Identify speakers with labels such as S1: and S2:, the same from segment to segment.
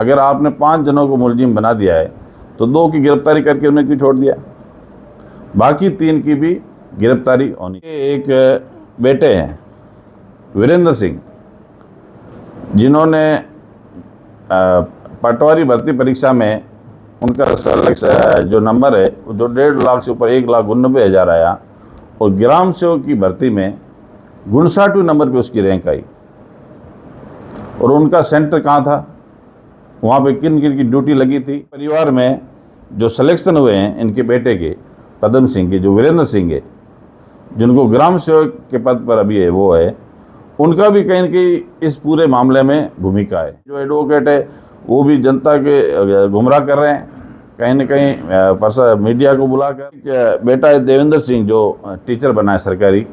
S1: अगर आपने 5 जनों को मुलजिम बना दिया है तो 2 की गिरफ्तारी करके उन्हें क्यों छोड़ दिया? बाकी 3 की भी गिरफ्तारी होनी। एक बेटे हैं वीरेंद्र सिंह, जिन्होंने पटवारी भर्ती परीक्षा में उनका जो नंबर है जो 1.5 लाख से ऊपर 1,89,000 आया, और ग्राम सेवक की भर्ती में 59वें नंबर पे उसकी रैंक आई। और उनका सेंटर कहाँ था, वहाँ पे किन किन की ड्यूटी लगी थी? परिवार में जो सिलेक्शन हुए हैं इनके बेटे के पदम सिंह के, जो वीरेंद्र सिंह है, जिनको ग्राम सेवक के पद पर अभी है वो है, उनका भी कहीं न कहीं इस पूरे मामले में भूमिका है। जो एडवोकेट है वो भी जनता के गुमराह कर रहे हैं, कहीं न कहीं मीडिया को बुलाकर। बेटा है देवेंद्र सिंह जो टीचर बना है सरकारी,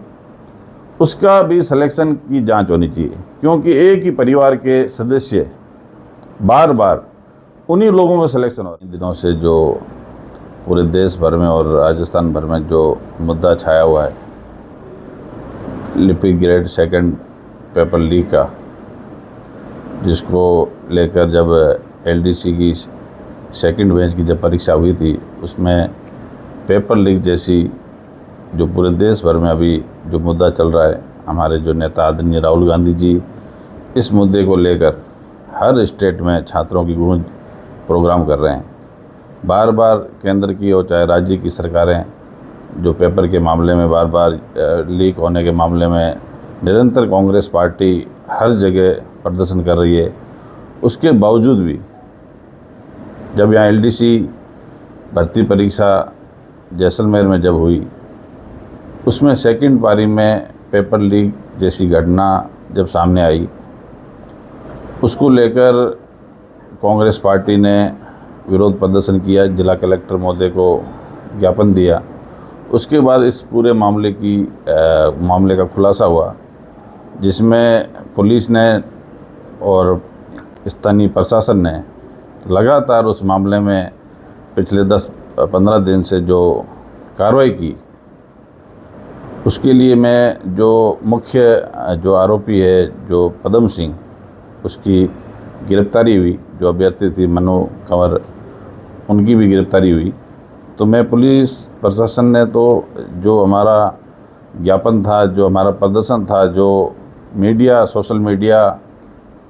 S1: उसका भी सिलेक्शन की जांच होनी चाहिए, क्योंकि एक ही परिवार के सदस्य बार बार उन्हीं लोगों का सिलेक्शन हो रहा है। इन दिनों से जो पूरे देश भर में और राजस्थान भर में जो मुद्दा छाया हुआ है लिपिक ग्रेड 2 पेपर लीक का, जिसको लेकर जब एलडीसी की 2nd बेंच की जब परीक्षा हुई थी, उसमें पेपर लीक जैसी जो पूरे देश भर में अभी जो मुद्दा चल रहा है, हमारे जो नेता आदरणीय राहुल गांधी जी इस मुद्दे को लेकर हर स्टेट में छात्रों की गूंज प्रोग्राम कर रहे हैं। बार बार केंद्र की और चाहे राज्य की सरकारें जो पेपर के मामले में बार बार लीक होने के मामले में निरंतर कांग्रेस पार्टी हर जगह प्रदर्शन कर रही है, उसके बावजूद भी जब यहाँ एलडीसी भर्ती परीक्षा जैसलमेर में जब हुई, उसमें 2nd पारी में पेपर लीक जैसी घटना जब सामने आई, उसको लेकर कांग्रेस पार्टी ने विरोध प्रदर्शन किया, जिला कलेक्टर महोदय को ज्ञापन दिया। उसके बाद इस पूरे मामले का खुलासा हुआ, जिसमें पुलिस ने और स्थानीय प्रशासन ने लगातार उस मामले में पिछले 10-15 दिन से जो कार्रवाई की, उसके लिए मैं जो मुख्य जो आरोपी है जो पदम सिंह, उसकी गिरफ्तारी हुई। जो अभ्यर्थी थी मनु कंवर, उनकी भी गिरफ्तारी हुई। तो मैं पुलिस प्रशासन ने तो जो हमारा ज्ञापन था, जो हमारा प्रदर्शन था, जो media, social media,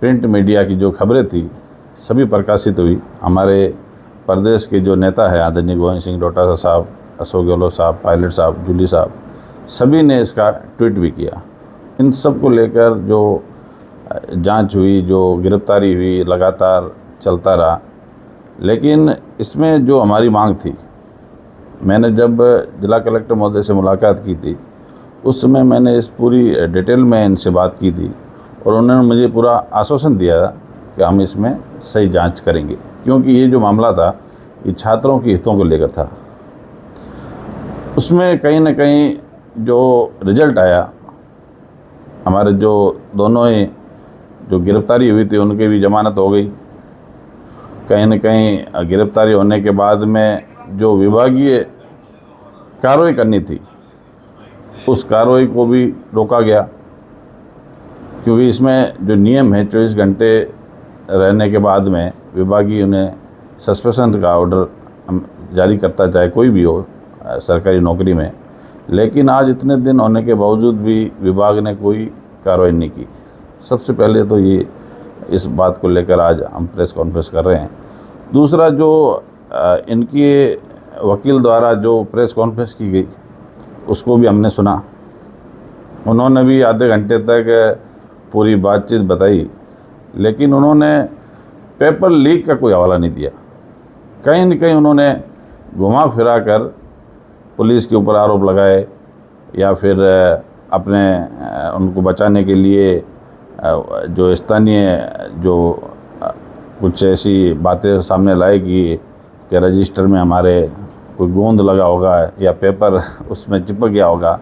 S1: print media की जो खबरें थी सभी प्रकाशित हुई। हमारे प्रदेश के जो नेता है आदरणीय गोविंद सिंह डोटासरा साहब, अशोक गहलोत साहब, पायलट साहब, जूली साहब, सभी ने इसका ट्वीट भी किया। इन सब को लेकर जो जांच हुई, जो गिरफ्तारी हुई, लगातार चलता रहा। लेकिन इसमें जो हमारी मांग थी, मैंने जब जिला कलेक्टर महोदय से मुलाकात की थी, उस समय मैंने इस पूरी डिटेल में इनसे बात की थी, और उन्होंने मुझे पूरा आश्वासन दिया कि हम इसमें सही जांच करेंगे, क्योंकि ये जो मामला था ये छात्रों के हितों को लेकर था। उसमें कहीं न कहीं जो रिजल्ट आया, हमारे जो दोनों ही जो गिरफ्तारी हुई थी उनकी भी जमानत हो गई। कहीं न कहीं गिरफ्तारी होने के बाद में जो विभागीय कार्रवाई करनी थी, उस कार्रवाई को भी रोका गया, क्योंकि इसमें जो नियम है 24 घंटे रहने के बाद में विभागीय उन्हें सस्पेंशन का ऑर्डर जारी करता, चाहे कोई भी हो सरकारी नौकरी में। लेकिन आज इतने दिन होने के बावजूद भी विभाग ने कोई कार्रवाई नहीं की। सबसे पहले तो ये इस बात को लेकर आज हम प्रेस कॉन्फ्रेंस कर रहे हैं। दूसरा, जो इनके वकील द्वारा जो प्रेस कॉन्फ्रेंस की गई उसको भी हमने सुना। उन्होंने भी आधे घंटे तक पूरी बातचीत बताई, लेकिन उन्होंने पेपर लीक का कोई हवाला नहीं दिया। कहीं न कहीं उन्होंने घुमा फिरा कर पुलिस के ऊपर आरोप लगाए, या फिर अपने उनको बचाने के लिए जो स्थानीय जो कुछ ऐसी बातें सामने लाए कि रजिस्टर में हमारे कोई गोंद लगा होगा या पेपर उसमें चिपक गया होगा।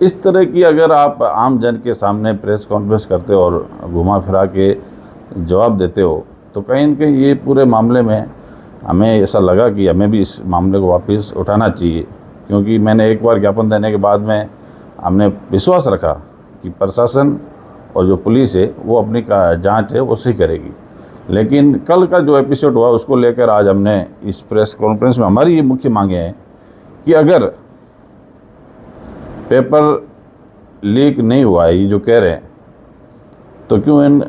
S1: इस तरह की अगर आप आम जन के सामने प्रेस कॉन्फ्रेंस करते हो और घुमा फिरा के जवाब देते हो, तो कहीं न कहीं ये पूरे मामले में हमें ऐसा लगा कि हमें भी इस मामले को वापस उठाना चाहिए, क्योंकि मैंने एक बार ज्ञापन देने के बाद में हमने विश्वास रखा कि प्रशासन और जो पुलिस है वो अपनी जांच है वो सही करेगी। लेकिन कल का जो एपिसोड हुआ उसको लेकर आज हमने इस प्रेस कॉन्फ्रेंस में हमारी ये मुख्य मांगे हैं कि अगर पेपर लीक नहीं हुआ है, ये जो कह रहे हैं, तो क्यों इन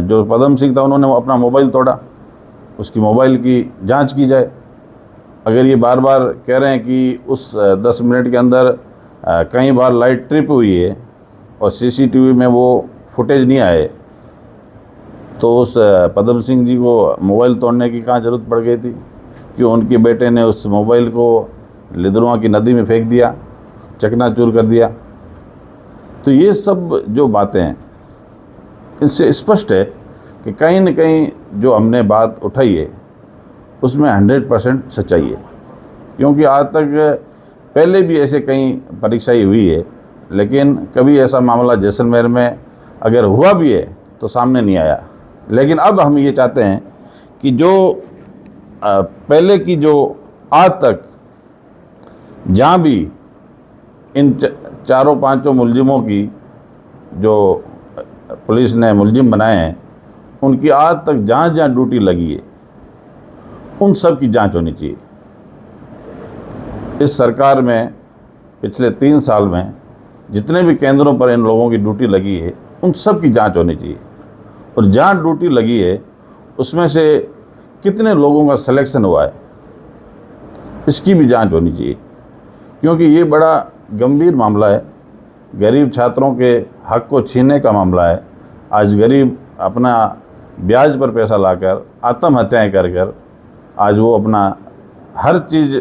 S1: जो पदम सिंह था उन्होंने अपना मोबाइल तोड़ा, उसकी मोबाइल की जांच की जाए। अगर ये बार बार कह रहे हैं कि उस 10 मिनट के अंदर कई बार लाइट ट्रिप हुई है और सीसीटीवी में वो फुटेज नहीं आए, तो उस पदम सिंह जी को मोबाइल तोड़ने की कहाँ ज़रूरत पड़ गई थी? क्यों उनके बेटे ने उस मोबाइल को लिदरुआ की नदी में फेंक दिया, चकनाचूर कर दिया? तो ये सब जो बातें हैं, इससे स्पष्ट है कि कहीं न कहीं जो हमने बात उठाई है उसमें 100% सच्चाई है। क्योंकि आज तक पहले भी ऐसे कई परीक्षाएं हुई है, लेकिन कभी ऐसा मामला जैसलमेर में अगर हुआ भी है तो सामने नहीं आया। लेकिन अब हम ये चाहते हैं कि जो पहले की जो आज तक जहाँ भी इन चारों पांचों मुलजिमों की जो पुलिस ने मुलजिम बनाए हैं, उनकी आज तक जहाँ जहाँ ड्यूटी लगी है उन सब की जांच होनी चाहिए। इस सरकार में पिछले 3 साल में जितने भी केंद्रों पर इन लोगों की ड्यूटी लगी है उन सब की जांच होनी चाहिए। और जहाँ ड्यूटी लगी है उसमें से कितने लोगों का सिलेक्शन हुआ है, इसकी भी जांच होनी चाहिए। क्योंकि ये बड़ा गंभीर मामला है, गरीब छात्रों के हक को छीनने का मामला है। आज गरीब अपना ब्याज पर पैसा लाकर आत्महत्याएं कर आज वो अपना हर चीज़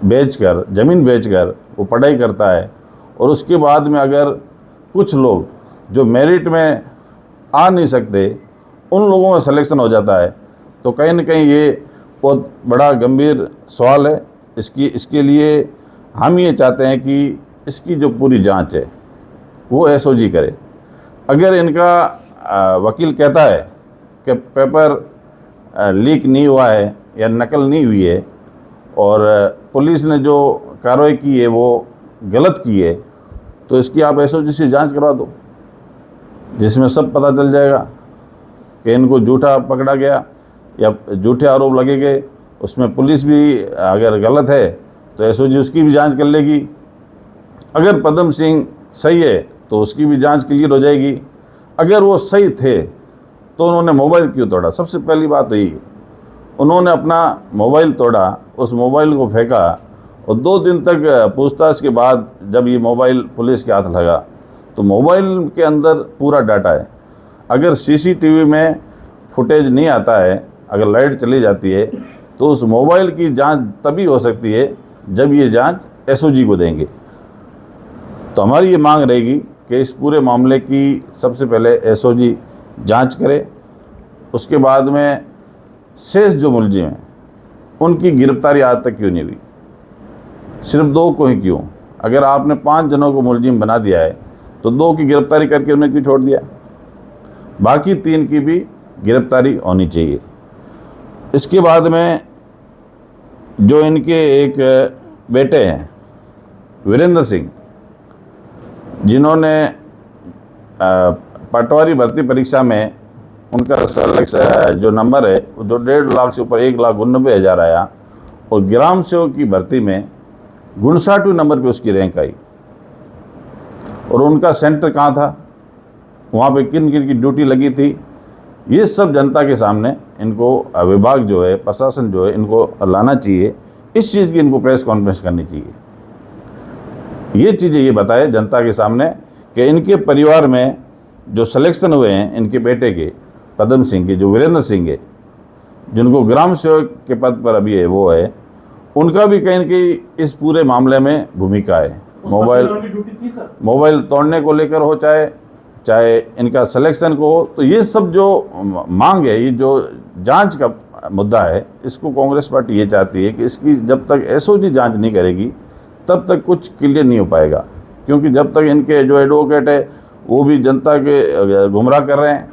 S1: बेचकर, ज़मीन बेचकर वो पढ़ाई करता है। और उसके बाद में अगर कुछ लोग जो मेरिट में आ नहीं सकते, उन लोगों का सिलेक्शन हो जाता है, तो कहीं न कहीं ये बहुत बड़ा गंभीर सवाल है। इसके लिए हम ये चाहते हैं कि इसकी जो पूरी जांच है वो एसओजी करे। अगर इनका वकील कहता है कि पेपर लीक नहीं हुआ है या नकल नहीं हुई है और पुलिस ने जो कार्रवाई की है वो गलत की है, तो इसकी आप एसओजी से जांच करवा दो, जिसमें सब पता चल जाएगा कि इनको झूठा पकड़ा गया या झूठे आरोप लगे गए। उसमें पुलिस भी अगर गलत है तो एसओजी उसकी भी जांच कर लेगी। अगर पदम सिंह सही है तो उसकी भी जांच क्लियर हो जाएगी। अगर वो सही थे तो उन्होंने मोबाइल क्यों तोड़ा? सबसे पहली बात तो यही, उन्होंने अपना मोबाइल तोड़ा, उस मोबाइल को फेंका और 2 दिन तक पूछताछ के बाद जब ये मोबाइल पुलिस के हाथ लगा तो मोबाइल के अंदर पूरा डाटा है। अगर सीसीटीवी में फुटेज नहीं आता है, अगर लाइट चली जाती है, तो उस मोबाइल की जांच तभी हो सकती है जब ये जांच एसओजी को देंगे। तो हमारी ये मांग रहेगी कि इस पूरे मामले की सबसे पहले एसओजी जांच करे, उसके बाद में शेष जो मुलजिम हैं उनकी गिरफ्तारी आज तक क्यों नहीं हुई? सिर्फ 2 को ही क्यों? अगर आपने 5 जनों को मुलजिम बना दिया है तो 2 की गिरफ्तारी करके उन्हें क्यों छोड़ दिया? बाकी 3 की भी गिरफ्तारी होनी चाहिए। इसके बाद में जो इनके एक बेटे हैं वीरेंद्र सिंह, जिन्होंने पटवारी भर्ती परीक्षा में उनका जो नंबर है जो 1.5 लाख से ऊपर 1,89,000 आया, और ग्राम सेवक की भर्ती में 59वें नंबर पे उसकी रैंक आई। और उनका सेंटर कहाँ था, वहाँ पे किन किन की ड्यूटी लगी थी, ये सब जनता के सामने इनको विभाग जो है, प्रशासन जो है, इनको लाना चाहिए। इस चीज़ की इनको प्रेस कॉन्फ्रेंस करनी चाहिए। ये चीज़ें ये बताए जनता के सामने कि इनके परिवार में जो सिलेक्शन हुए हैं इनके बेटे के पदम सिंह के, जो वीरेंद्र सिंह है, जिनको ग्राम सेवक के पद पर अभी है वो है, उनका भी कहीं न कहीं इस पूरे मामले में भूमिका है। मोबाइल तोड़ने को लेकर हो, चाहे इनका सिलेक्शन को हो, तो ये सब जो मांग है, ये जो जांच का मुद्दा है, इसको कांग्रेस पार्टी ये चाहती है कि इसकी जब तक एसओजी जांच नहीं करेगी तब तक कुछ क्लियर नहीं हो पाएगा। क्योंकि जब तक इनके जो एडवोकेट है वो भी जनता के गुमराह कर रहे हैं,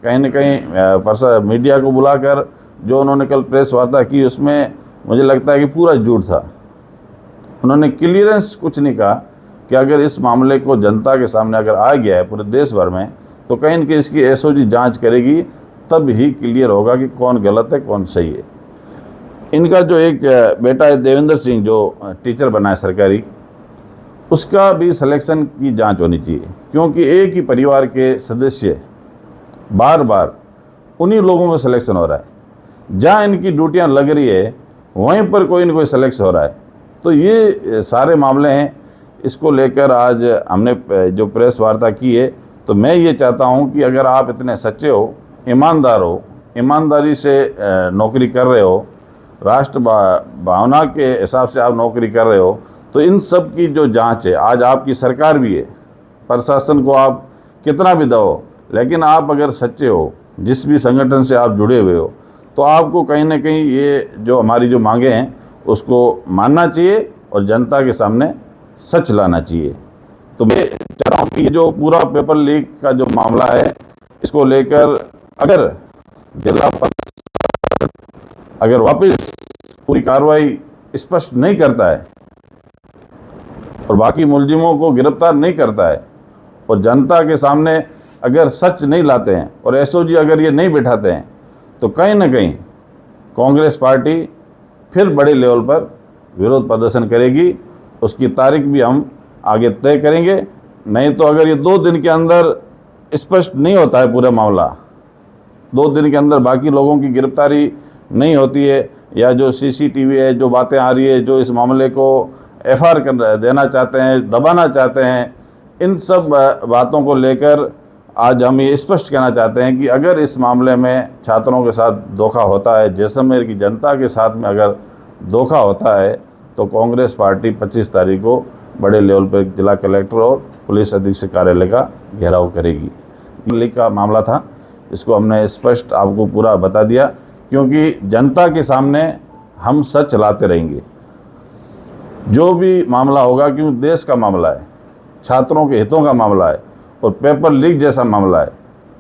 S1: कहीं न कहीं मीडिया को बुलाकर जो उन्होंने कल प्रेस वार्ता की उसमें मुझे लगता है कि पूरा झूठ था। उन्होंने क्लियरेंस कुछ नहीं कहा कि अगर इस मामले को जनता के सामने अगर आ गया है पूरे देश भर में, तो कहीं न कहीं इसकी एसओजी जांच करेगी, तब ही क्लियर होगा कि कौन गलत है कौन सही है। इनका जो एक बेटा है देवेंद्र सिंह, जो टीचर बना है सरकारी, उसका भी सिलेक्शन की जांच होनी चाहिए, क्योंकि एक ही परिवार के सदस्य बार बार उन्हीं लोगों का सिलेक्शन हो रहा है। जहाँ इनकी ड्यूटियाँ लग रही है वहीं पर कोई न कोई सिलेक्शन हो रहा है। तो ये सारे मामले हैं। इसको लेकर आज हमने जो प्रेस वार्ता की है, तो मैं ये चाहता हूँ कि अगर आप इतने सच्चे हो, ईमानदार हो, ईमानदारी से नौकरी कर रहे हो, राष्ट्र भावना के हिसाब से आप नौकरी कर रहे हो, तो इन सब की जो जांच है, आज आपकी सरकार भी है, प्रशासन को आप कितना भी दो, लेकिन आप अगर सच्चे हो, जिस भी संगठन से आप जुड़े हुए हो, तो आपको कहीं ना कहीं ये जो हमारी जो मांगे हैं उसको मानना चाहिए और जनता के सामने सच लाना चाहिए। तो मैं चाहता हूँ कि ये जो पूरा पेपर लीक का जो मामला है, इसको लेकर अगर जिला अगर वापस पूरी कार्रवाई स्पष्ट नहीं करता है और बाकी मुलजिमों को गिरफ्तार नहीं करता है और जनता के सामने अगर सच नहीं लाते हैं और एसओजी अगर ये नहीं बिठाते हैं, तो कहीं ना कहीं कांग्रेस पार्टी फिर बड़े लेवल पर विरोध प्रदर्शन करेगी। उसकी तारीख भी हम आगे तय करेंगे। नहीं तो अगर ये 2 दिन के अंदर स्पष्ट नहीं होता है पूरा मामला, 2 दिन के अंदर बाकी लोगों की गिरफ्तारी नहीं होती है, या जो सीसीटीवी है, जो बातें आ रही है, जो इस मामले को एफआईआर कर देना चाहते हैं, दबाना चाहते हैं, इन सब बातों को लेकर आज हम ये स्पष्ट कहना चाहते हैं कि अगर इस मामले में छात्रों के साथ धोखा होता है, जैसलमेर की जनता के साथ में अगर धोखा होता है, तो कांग्रेस पार्टी 25 तारीख को बड़े लेवल पर जिला कलेक्टर और पुलिस अधीक्षक कार्यालय का घेराव करेगी। लीक का मामला था, इसको हमने स्पष्ट आपको पूरा बता दिया, क्योंकि जनता के सामने हम सच लाते रहेंगे। जो भी मामला होगा, क्योंकि देश का मामला है, छात्रों के हितों का मामला है और पेपर लीक जैसा मामला है,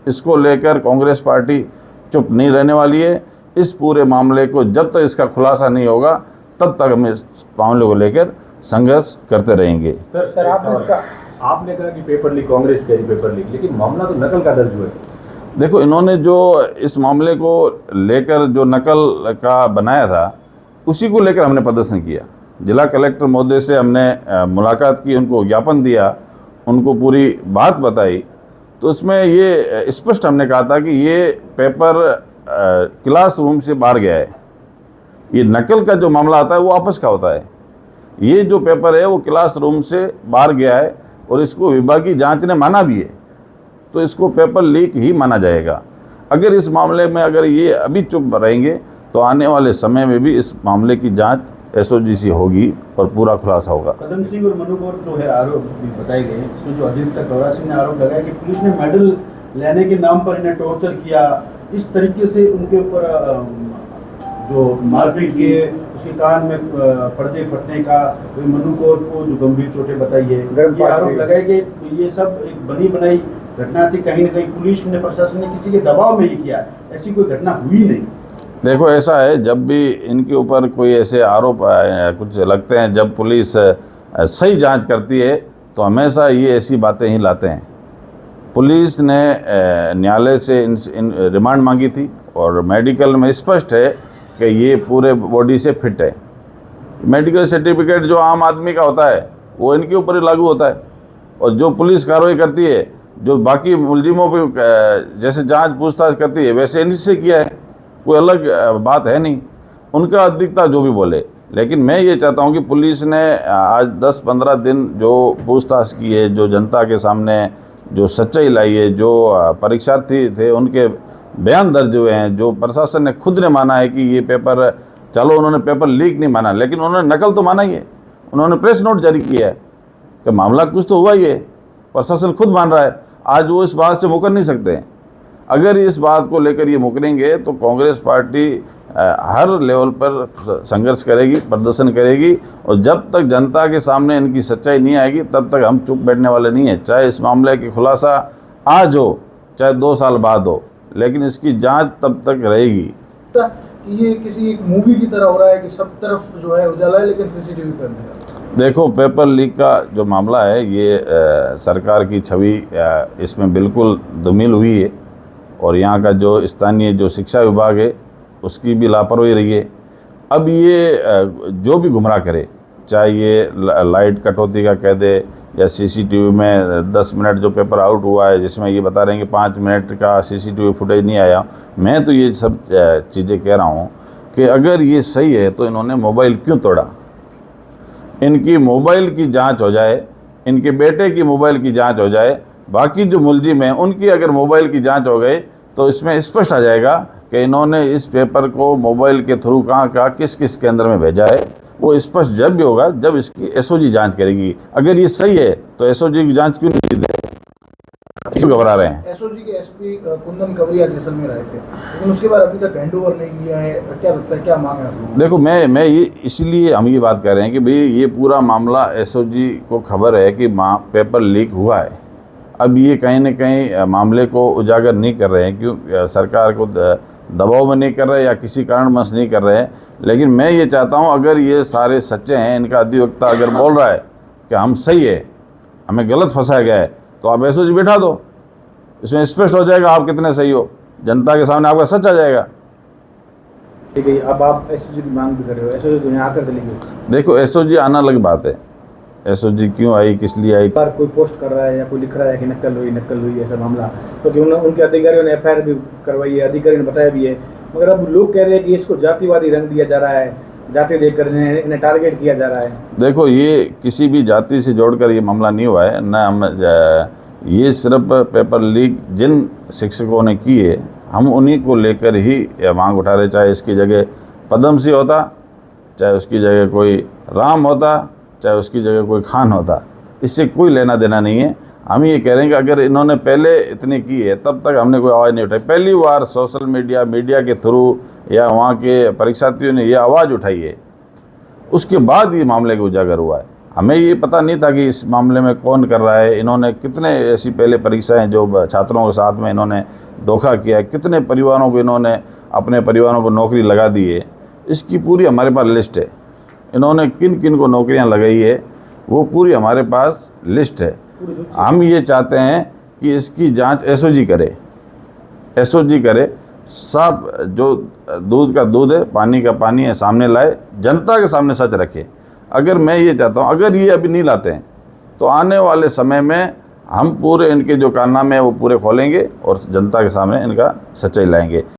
S1: इसको लेकर कांग्रेस पार्टी चुप नहीं रहने वाली है। इस पूरे मामले को जब तक इसका खुलासा नहीं होगा, तब तक हम इस मामले को लेकर संघर्ष करते रहेंगे।
S2: सर आपने कहा कि पेपर लीक, कांग्रेस कह रही पेपर लीक, लेकिन मामला तो नकल का दर्ज हुआ है।
S1: देखो, इन्होंने जो इस मामले को लेकर जो नकल का बनाया था, उसी को लेकर हमने प्रदर्शन किया। जिला कलेक्टर महोदय से हमने मुलाकात की, उनको ज्ञापन दिया, उनको पूरी बात बताई। तो उसमें ये स्पष्ट हमने कहा था कि ये पेपर क्लासरूम से बाहर गया है। ये नकल का जो मामला आता है वो आपस का होता है। ये जो पेपर है वो क्लासरूम से बाहर गया है और इसको विभागीय जांच ने माना भी है, तो इसको पेपर लीक ही माना जाएगा। अगर इस मामले में अगर ये अभी चुप रहेंगे, तो आने वाले समय में भी इस मामले की जांच एसओजी से होगी और पूरा खुलासा होगा।
S3: कदम सिंह और मनु गौर जो है आरोप बताए गए, इसमें जो अधिवक्ता गौरा सिंह ने आरोप लगाया कि पुलिस ने मेडल लेने के नाम पर इन्हें टॉर्चर किया, इस तरीके से उनके ऊपर जो मारपीट किए, उसके कान में पर्दे फटने का, मनु गौर को जो गंभीर चोटें बताई है, ये आरोप लगाए कि ये सब एक बनी बनाई घटना थी। कहीं ना कहीं पुलिस ने, प्रशासन ने किसी के दबाव में ये किया, ऐसी कोई घटना हुई नहीं।
S1: देखो, ऐसा है, जब भी इनके ऊपर कोई ऐसे आरोप कुछ लगते हैं, जब पुलिस सही जांच करती है, तो हमेशा ये ऐसी बातें ही लाते हैं। पुलिस ने न्यायालय से इन रिमांड मांगी थी और मेडिकल में स्पष्ट है कि ये पूरे बॉडी से फिट है। मेडिकल सर्टिफिकेट जो आम आदमी का होता है वो इनके ऊपर ही लागू होता है, और जो पुलिस कार्रवाई करती है, जो बाकी मुलजिमों पे जैसे जांच पूछताछ करती है, वैसे इनसे किया है, कोई अलग बात है नहीं। उनका अधिकता जो भी बोले, लेकिन मैं ये चाहता हूँ कि पुलिस ने आज 10-15 दिन जो पूछताछ की है, जो जनता के सामने जो सच्चाई लाई है, जो परीक्षार्थी थे उनके बयान दर्ज हुए हैं, जो प्रशासन ने खुद ने माना है कि ये पेपर, चलो उन्होंने पेपर लीक नहीं माना, लेकिन उन्होंने नकल तो माना ही है। उन्होंने प्रेस नोट जारी किया है कि मामला कुछ तो हुआ ही है, प्रशासन खुद मान रहा है। आज वो इस बात से मुकर नहीं सकते हैं। अगर इस बात को लेकर ये मुकरेंगे, तो कांग्रेस पार्टी हर लेवल पर संघर्ष करेगी, प्रदर्शन करेगी, और जब तक जनता के सामने इनकी सच्चाई नहीं आएगी, तब तक हम चुप बैठने वाले नहीं हैं। चाहे इस मामले की खुलासा आज हो, चाहे 2 साल बाद हो, लेकिन इसकी जांच तब तक रहेगी।
S3: ये किसी एक मूवी की तरह हो रहा है कि सब तरफ जो है उजाला है, लेकिन सीसीटीवी पर नहीं।
S1: देखो, पेपर लीक का जो मामला है, ये सरकार की छवि इसमें बिल्कुल धूमिल हुई है, और यहाँ का जो स्थानीय जो शिक्षा विभाग है उसकी भी लापरवाही रही है। अब ये जो भी गुमराह करे, चाहे ये लाइट कटौती का कह दे या सीसीटीवी में 10 मिनट जो पेपर आउट हुआ है जिसमें ये बता रहे हैं कि 5 मिनट का सीसीटीवी फुटेज नहीं आया, मैं तो ये सब चीज़ें कह रहा हूँ कि अगर ये सही है तो इन्होंने मोबाइल क्यों तोड़ा। इनकी मोबाइल की जांच हो जाए, इनके बेटे की मोबाइल की जांच हो जाए, बाकी जो मुलजिम हैं उनकी अगर मोबाइल की जांच हो गई तो इसमें स्पष्ट आ जाएगा कि इन्होंने इस पेपर को मोबाइल के थ्रू कहाँ किस किस केंद्र में भेजा है। वो स्पष्ट जब भी होगा जब इसकी एसओजी जांच करेगी। अगर ये सही है तो एसओजी की जांच क्यों नहीं दे, क्यों घबरा रहे हैं।
S4: एसओजी के एसपी कुंदन कवरिया जैसलमेर आए थे, लेकिन उसके बाद अभी तक हैंडओवर नहीं लिया है। क्या लगता है, क्या मांग है आप लोगों की?
S1: देखो मैं ये इसलिए हम ये बात कर रहे हैं कि भाई ये पूरा मामला एसओजी को खबर है कि पेपर लीक हुआ है। अब ये कहीं ना कहीं मामले को उजागर नहीं कर रहे हैं, क्यों सरकार को दबाव में नहीं कर रहे या किसी कारणवश नहीं कर रहे हैं। लेकिन मैं ये चाहता हूँ अगर ये सारे सच्चे हैं, इनका अधिवक्ता अगर बोल रहा है कि हम सही है, हमें गलत फंसाया गया है, तो आप एसओजी बैठा दो, इसमें स्पष्ट हो जाएगा आप कितने सही हो, जनता के सामने आपका सच आ जाएगा।
S2: ठीक है, अब आप एसओजी की मांग भी कर रहे हो, एसओजी तो यहाँ आकर चलेंगे।
S1: देखो एसओजी आना अलग बात है, एसओजी क्यों आई, किस लिए आई।
S2: पर कोई पोस्ट कर रहा है या कोई लिख रहा है कि नकल हुई ऐसा मामला, क्योंकि उनके अधिकारियों ने एफआईआर भी करवाई है, अधिकारी ने बताया भी है। मगर अब लोग कह रहे हैं कि इसको जातिवादी रंग दिया जा रहा है, जाति देकर इन्हें टारगेट किया जा रहा है।
S1: देखो ये किसी भी जाति से जोड़कर ये मामला नहीं हुआ है ना, हम ये सिर्फ पेपर लीक जिन शिक्षकों ने की है हम उन्हीं को लेकर ही मांग उठा रहे। चाहे इसकी जगह पद्म सिंह होता, चाहे उसकी जगह कोई राम होता, चाहे उसकी जगह कोई खान होता, इससे कोई लेना देना नहीं है। हम ये कह रहे हैं कि अगर इन्होंने पहले इतनी की है तब तक हमने कोई आवाज़ नहीं उठाई। पहली बार सोशल मीडिया के थ्रू या वहाँ के परीक्षार्थियों ने ये आवाज़ उठाई है, उसके बाद ये मामले को उजागर हुआ है। हमें ये पता नहीं था कि इस मामले में कौन कर रहा है, इन्होंने कितने ऐसी पहले परीक्षाएं जो छात्रों के साथ में इन्होंने धोखा किया है, कितने परिवारों को इन्होंने अपने परिवारों को नौकरी लगा दी है, इसकी पूरी हमारे पास लिस्ट है। इन्होंने किन किन को नौकरियां लगाई है वो पूरी हमारे पास लिस्ट है। हम ये चाहते हैं कि इसकी जांच एसओजी करे, सब जो दूध का दूध है, पानी का पानी है, सामने लाए, जनता के सामने सच रखे। अगर मैं ये चाहता हूँ अगर ये अभी नहीं लाते हैं तो आने वाले समय में हम पूरे इनके जो कारनामे हैं वो पूरे खोलेंगे और जनता के सामने इनका सच्चाई लाएंगे।